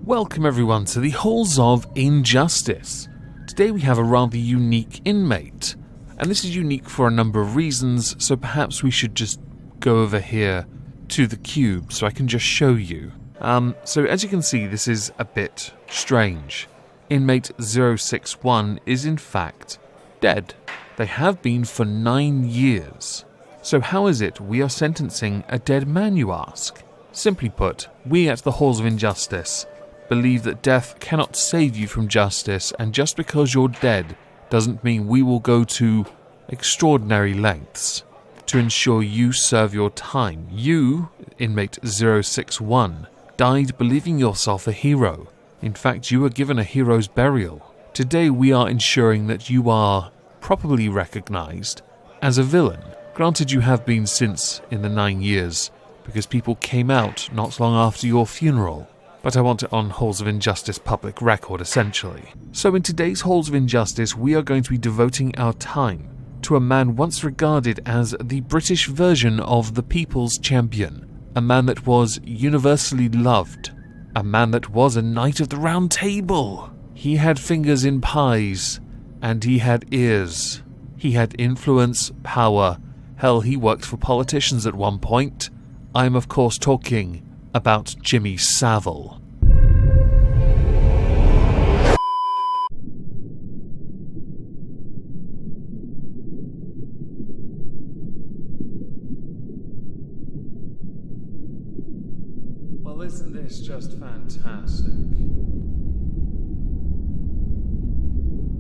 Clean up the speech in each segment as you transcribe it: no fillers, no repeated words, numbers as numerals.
Welcome everyone to the Halls of Injustice. Today we have a rather unique inmate, and this is unique for a number of reasons, so perhaps we should just go over here to the cube so I can just show you. So as you can see, this is a bit strange. Inmate 061 is in fact dead. They have been for 9 years. So how is it we are sentencing a dead man, you ask? Simply put, we at the Halls of Injustice believe that death cannot save you from justice, and just because you're dead doesn't mean we will go to extraordinary lengths to ensure you serve your time. You, inmate 061, died believing yourself a hero. In fact, you were given a hero's burial. Today we are ensuring that you are properly recognized as a villain. Granted, you have been since in the 9 years, because people came out not long after your funeral. But I want it on Halls of Injustice public record, essentially. So in today's Halls of Injustice, we are going to be devoting our time to a man once regarded as the British version of the People's Champion. A man that was universally loved. A man that was a Knight of the Round Table. He had fingers in pies, and he had ears. He had influence, power. Hell, he worked for politicians at one point. I'm of course talking about Jimmy Savile. Well, isn't this just fantastic?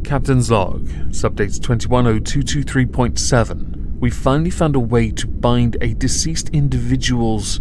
Captain's log, subdates 210223.7. We finally found a way to bind a deceased individual's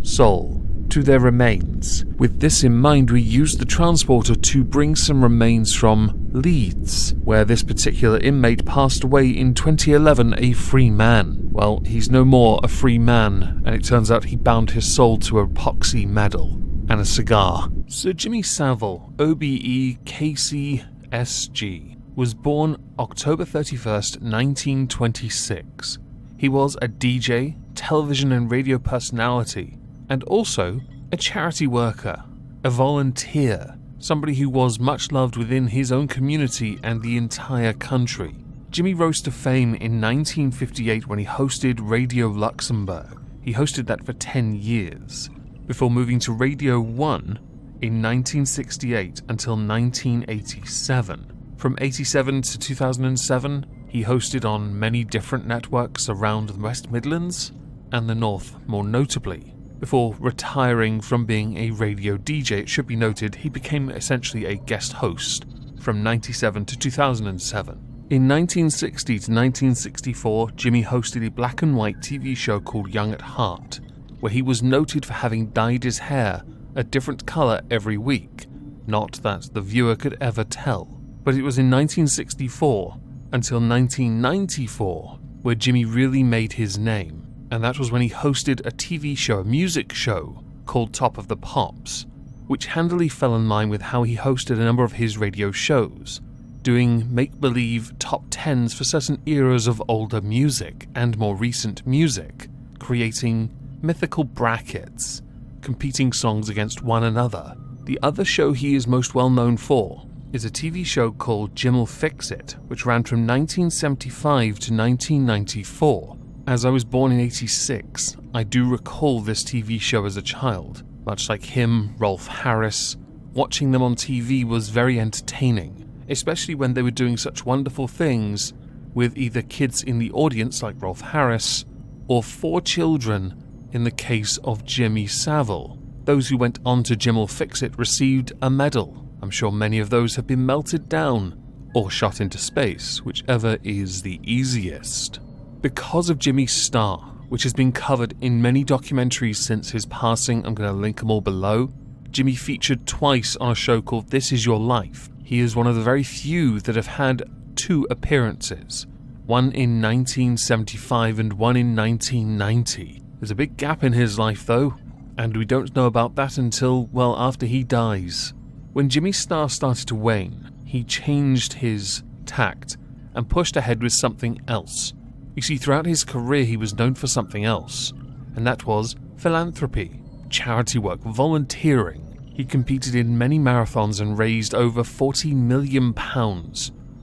soul to their remains. With this in mind, we used the transporter to bring some remains from Leeds, where this particular inmate passed away in 2011 a free man. Well, he's no more a free man, and it turns out he bound his soul to a epoxy medal and a cigar. Sir Jimmy Savile, OBE KCSG, was born October 31st, 1926. He was a DJ, television and radio personality, and also a charity worker, a volunteer, somebody who was much loved within his own community and the entire country. Jimmy rose to fame in 1958 when he hosted Radio Luxembourg. He hosted that for 10 years, before moving to Radio 1 in 1968 until 1987. From 87 to 2007, he hosted on many different networks around the West Midlands and the North more notably. Before retiring from being a radio DJ, it should be noted he became essentially a guest host from 97 to 2007. In 1960 to 1964, Jimmy hosted a black and white TV show called Young at Heart, where he was noted for having dyed his hair a different colour every week. Not that the viewer could ever tell. But it was in 1964 until 1994 where Jimmy really made his name, and that was when he hosted a TV show, a music show, called Top of the Pops, which handily fell in line with how he hosted a number of his radio shows, doing make-believe top 10s for certain eras of older music and more recent music, creating mythical brackets, competing songs against one another. The other show he is most well known for is a TV show called Jim'll Fix It, which ran from 1975 to 1994. As I was born in 86, I do recall this TV show as a child. Much like him, Rolf Harris, watching them on TV was very entertaining, especially when they were doing such wonderful things with either kids in the audience like Rolf Harris, or 4 children in the case of Jimmy Savile. Those who went on to Jim'll Fix It received a medal. I'm sure many of those have been melted down or shot into space, whichever is the easiest. Because of Jimmy's star, which has been covered in many documentaries since his passing, I'm going to link them all below, Jimmy featured twice on a show called This Is Your Life. He is one of the very few that have had 2 appearances, one in 1975 and one in 1990. There's a big gap in his life though, and we don't know about that until, well, after he dies. When Jimmy's star started to wane, he changed his tact and pushed ahead with something else. You see, throughout his career he was known for something else, and that was philanthropy, charity work, volunteering. He competed in many marathons and raised over £40 million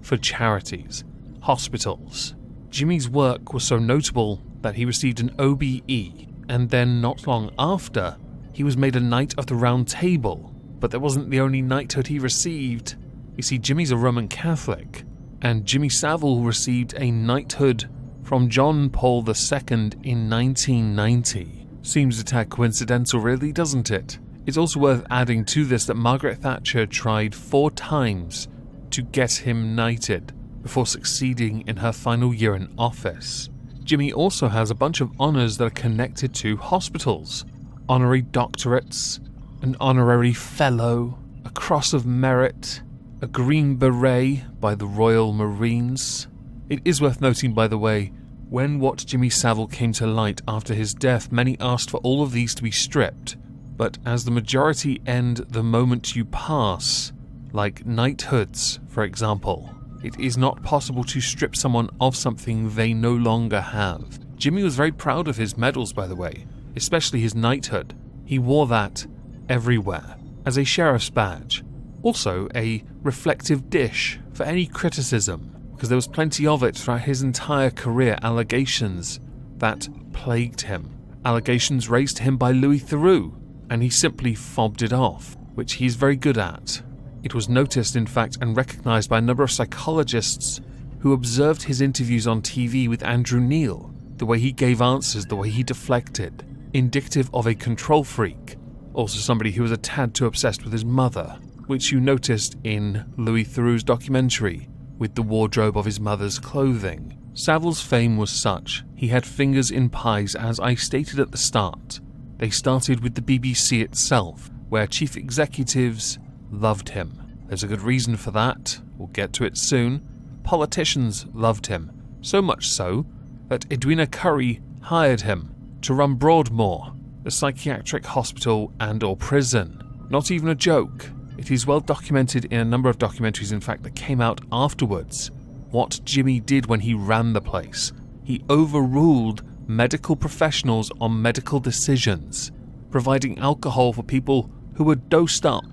for charities, hospitals. Jimmy's work was so notable that he received an OBE, and then not long after, he was made a Knight of the Round Table. But that wasn't the only knighthood he received. You see, Jimmy's a Roman Catholic, and Jimmy Savile received a knighthood from John Paul II in 1990. Seems a tad coincidental, really, doesn't it? It's also worth adding to this that Margaret Thatcher tried 4 times to get him knighted before succeeding in her final year in office. Jimmy also has a bunch of honours that are connected to hospitals. Honorary doctorates, an honorary fellow, a Cross of Merit, a Green Beret by the Royal Marines. It is worth noting, by the way, when what Jimmy Savile came to light after his death, many asked for all of these to be stripped, but as the majority end the moment you pass, like knighthoods, for example, it is not possible to strip someone of something they no longer have. Jimmy was very proud of his medals, by the way, especially his knighthood. He wore that everywhere, as a sheriff's badge. Also, a reflective dish for any criticism, because there was plenty of it throughout his entire career, allegations that plagued him. Allegations raised to him by Louis Theroux, and he simply fobbed it off, which he's very good at. It was noticed, in fact, and recognised by a number of psychologists who observed his interviews on TV with Andrew Neil, the way he gave answers, the way he deflected, indicative of a control freak. Also somebody who was a tad too obsessed with his mother, which you noticed in Louis Theroux's documentary with the wardrobe of his mother's clothing. Savile's fame was such, he had fingers in pies, as I stated at the start. They started with the BBC itself, where chief executives loved him. There's a good reason for that, we'll get to it soon. Politicians loved him, so much so that Edwina Currie hired him to run Broadmoor, the psychiatric hospital and/or prison. Not even a joke. It is well documented in a number of documentaries, in fact, that came out afterwards, what Jimmy did when he ran the place. He overruled medical professionals on medical decisions, providing alcohol for people who were dosed up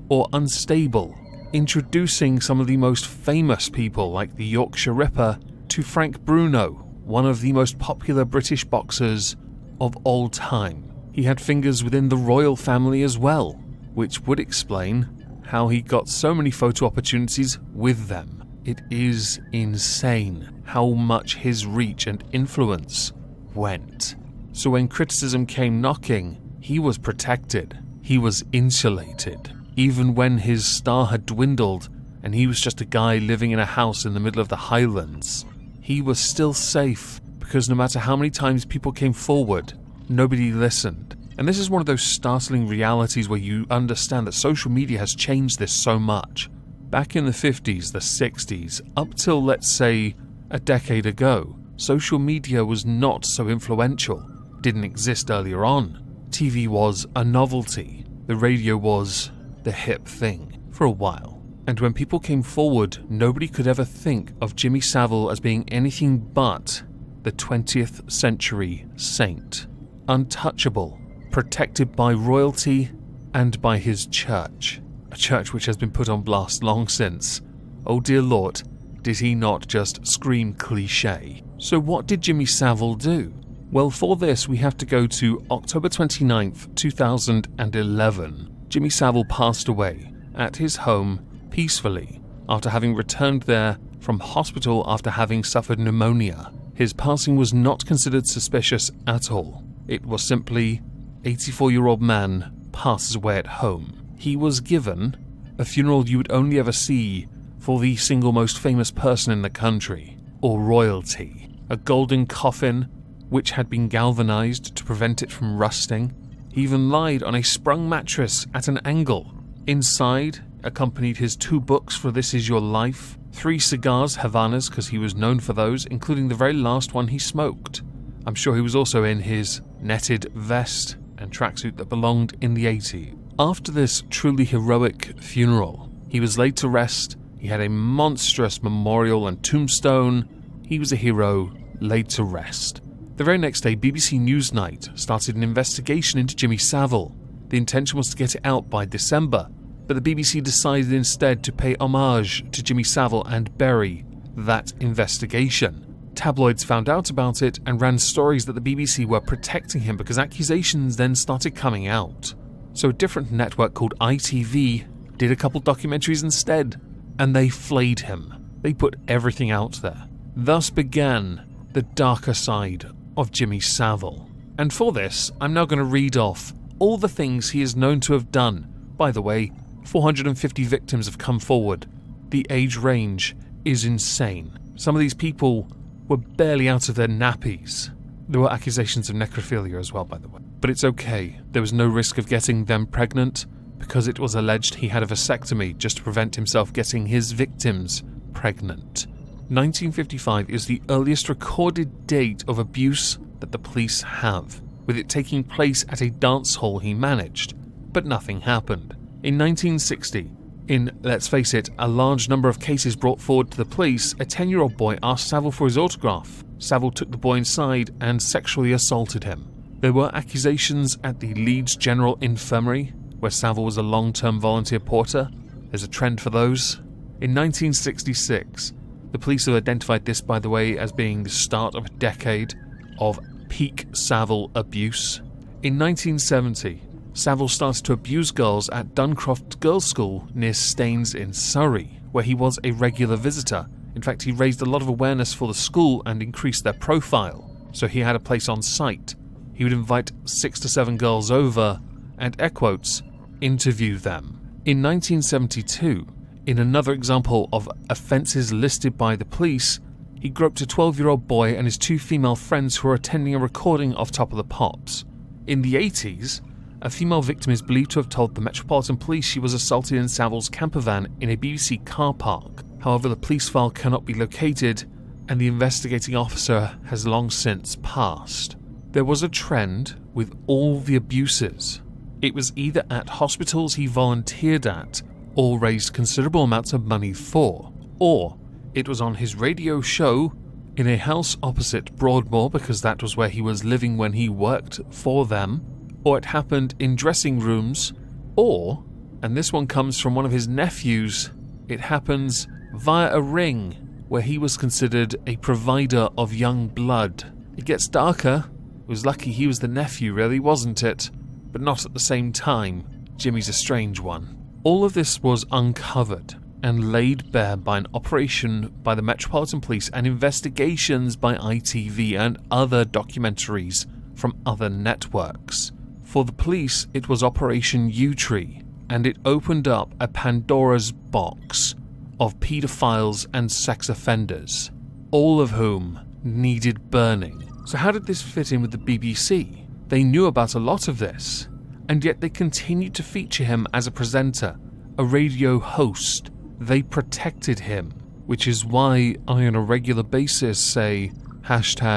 or unstable, introducing some of the most famous people like the Yorkshire Ripper to Frank Bruno, one of the most popular British boxers of all time. He had fingers within the royal family as well, which would explain how he got so many photo opportunities with them. It is insane how much his reach and influence went. So when criticism came knocking, he was protected. He was insulated. Even when his star had dwindled and he was just a guy living in a house in the middle of the Highlands, he was still safe, because no matter how many times people came forward, nobody listened. And this is one of those startling realities where you understand that social media has changed this so much. Back in the 50s, the 60s, up till, let's say, a decade ago, social media was not so influential. It didn't exist earlier on. TV was a novelty. The radio was the hip thing for a while. And when people came forward, nobody could ever think of Jimmy Savile as being anything but the 20th century saint. Untouchable, protected by royalty and by his church. A church which has been put on blast long since. Oh dear Lord, did he not just scream cliché? So what did Jimmy Savile do? Well, for this we have to go to October 29th, 2011. Jimmy Savile passed away at his home peacefully after having returned there from hospital after having suffered pneumonia. His passing was not considered suspicious at all. It was simply 84-year-old man passes away at home. He was given a funeral you would only ever see for the single most famous person in the country, or royalty. A golden coffin which had been galvanized to prevent it from rusting. He even lied on a sprung mattress at an angle. Inside accompanied his 2 books for This Is Your Life, 3 cigars, Havanas, because he was known for those, including the very last one he smoked. I'm sure he was also in his netted vest and tracksuit that belonged in the 80s. After this truly heroic funeral, he was laid to rest. He had a monstrous memorial and tombstone. He was a hero, laid to rest. The very next day, BBC Newsnight started an investigation into Jimmy Savile. The intention was to get it out by December, but the BBC decided instead to pay homage to Jimmy Savile and bury that investigation. Tabloids found out about it and ran stories that the BBC were protecting him because accusations then started coming out. So a different network called ITV did a couple documentaries instead, and they flayed him. They put everything out there. Thus began the darker side of Jimmy Savile. And for this, I'm now going to read off all the things he is known to have done. By the way, 450 victims have come forward. The age range is insane. Some of these people were barely out of their nappies. There were accusations of necrophilia as well, by the way. But it's okay. There was no risk of getting them pregnant because it was alleged he had a vasectomy just to prevent himself getting his victims pregnant. 1955 is the earliest recorded date of abuse that the police have, with it taking place at a dance hall he managed, but nothing happened. In 1960, in, let's face it, a large number of cases brought forward to the police, a 10-year-old boy asked Savile for his autograph. Savile took the boy inside and sexually assaulted him. There were accusations at the Leeds General Infirmary, where Savile was a long-term volunteer porter. There's a trend for those. In 1966, the police have identified this, by the way, as being the start of a decade of peak Savile abuse. In 1970, Savile started to abuse girls at Duncroft Girls' School near Staines in Surrey, where he was a regular visitor. In fact, he raised a lot of awareness for the school and increased their profile, so he had a place on site. He would invite 6 to 7 girls over and, air quotes, interview them. In 1972, in another example of offences listed by the police, he groped a 12-year-old boy and his 2 female friends who were attending a recording of Top of the Pops. In the 80s, a female victim is believed to have told the Metropolitan Police she was assaulted in Savile's campervan in a BBC car park. However, the police file cannot be located, and the investigating officer has long since passed. There was a trend with all the abuses. It was either at hospitals he volunteered at, or raised considerable amounts of money for, or it was on his radio show in a house opposite Broadmoor because that was where he was living when he worked for them, or it happened in dressing rooms, or, and this one comes from one of his nephews, it happens via a ring where he was considered a provider of young blood. It gets darker. It was lucky he was the nephew, really, wasn't it? But not at the same time. Jimmy's a strange one. All of this was uncovered and laid bare by an operation by the Metropolitan Police and investigations by ITV and other documentaries from other networks. For the police, it was Operation U-Tree, and it opened up a Pandora's box of paedophiles and sex offenders, all of whom needed burning. So how did this fit in with the BBC? They knew about a lot of this, and yet they continued to feature him as a presenter, a radio host. They protected him, which is why I on a regular basis say #defund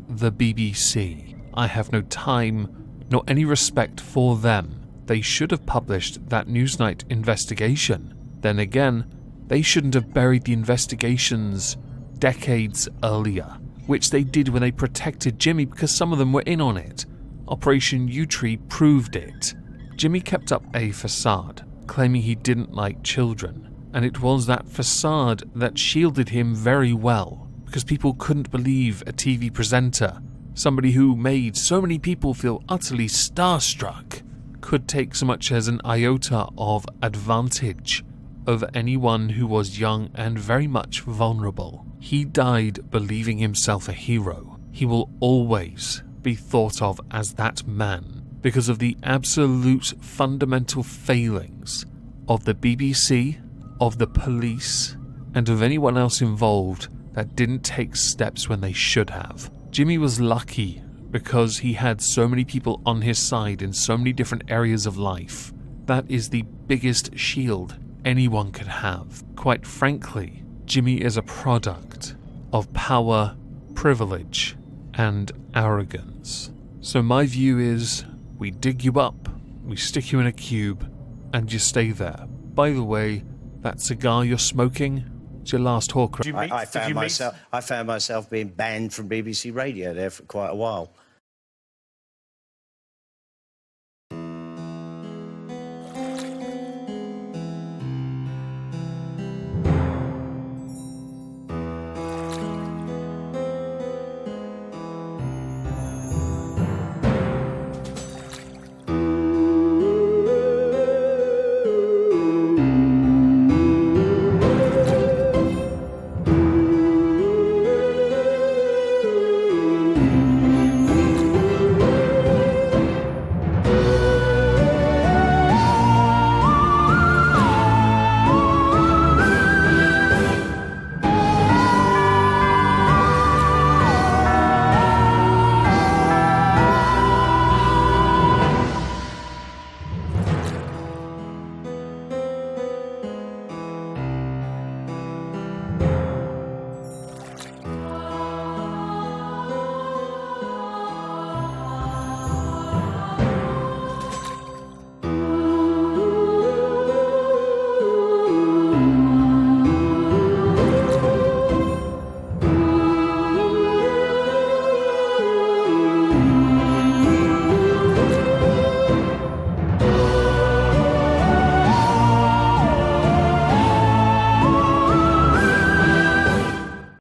the BBC. I have no time nor any respect for them. They should have published that Newsnight investigation. Then again, they shouldn't have buried the investigations decades earlier, which they did when they protected Jimmy because some of them were in on it. Operation U-Tree proved it. Jimmy kept up a facade, claiming he didn't like children, and it was that facade that shielded him very well, because people couldn't believe a TV presenter, somebody who made so many people feel utterly starstruck, could take so much as an iota of advantage over anyone who was young and very much vulnerable. He died believing himself a hero. He will always be thought of as that man because of the absolute fundamental failings of the BBC, of the police, and of anyone else involved that didn't take steps when they should have. Jimmy was lucky because he had so many people on his side in so many different areas of life. That is the biggest shield anyone could have. Quite frankly, Jimmy is a product of power, privilege, and arrogance. So my view is, we dig you up, we stick you in a cube, and you stay there. By the way, that cigar you're smoking, it's your last hawk. I found myself being banned from BBC Radio there for quite a while.